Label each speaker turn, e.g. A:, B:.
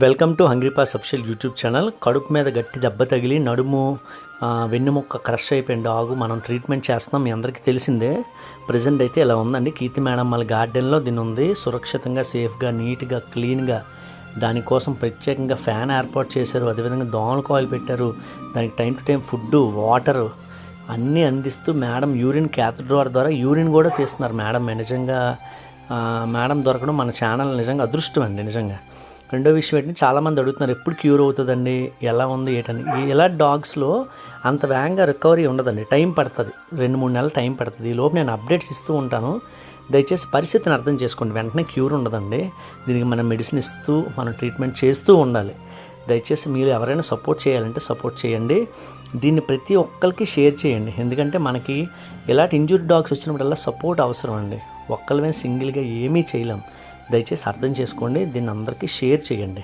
A: Welcome to hungry pass official YouTube channel. కడుపు మీద గట్టి దెబ్బ తగిలి నడుము వెన్నుముక్క క్రష్ అయిపోయిన డాగు మనం ట్రీట్మెంట్ చేస్తున్నాం. మీ అందరికీ తెలిసిందే. ప్రజెంట్ అయితే ఇలా ఉందండి. కీర్తి మేడం వాళ్ళ గార్డెన్లో దీని ఉంది. సురక్షితంగా, సేఫ్గా, నీట్గా, క్లీన్గా, దానికోసం ప్రత్యేకంగా ఫ్యాన్ ఏర్పాటు చేశారు. అదేవిధంగా దోమల కాయిల్ పెట్టారు. దానికి time to time food, water అన్నీ అందిస్తూ మేడం యూరిన్ క్యాథెటర్ ద్వారా యూరిన్ కూడా తీస్తున్నారు. నిజంగా మేడం దొరకడం మన ఛానల్ నిజంగా అదృష్టం అండి. నిజంగా రెండో విషయం ఏంటంటే చాలామంది అడుగుతున్నారు ఎప్పుడు క్యూర్ అవుతుందండి, ఎలా ఉంది ఏంటని. ఇలా డాగ్స్లో అంత వేగంగా రికవరీ ఉండదండి, టైం పడుతుంది. 2-3 నెలలు టైం పడుతుంది. ఈ లోపు నేను అప్డేట్స్ ఇస్తూ ఉంటాను. దయచేసి పరిస్థితిని అర్థం చేసుకోండి. వెంటనే క్యూర్ ఉండదండి. దీనికి మనం మెడిసిన్ ఇస్తూ మనం ట్రీట్మెంట్ చేస్తూ ఉండాలి. దయచేసి మీరు ఎవరైనా సపోర్ట్ చేయాలంటే సపోర్ట్ చేయండి. దీన్ని ప్రతి ఒక్కరికి షేర్ చేయండి. ఎందుకంటే మనకి ఇలాంటి ఇంజూరీ డాగ్స్ వచ్చినప్పుడల్లా సపోర్ట్ అవసరం అండి. ఒక్కళ్ళమే సింగిల్గా ఏమీ చేయలేం. దయచేసి అర్థం చేసుకోండి. దీన్ని అందరికీ షేర్ చేయండి.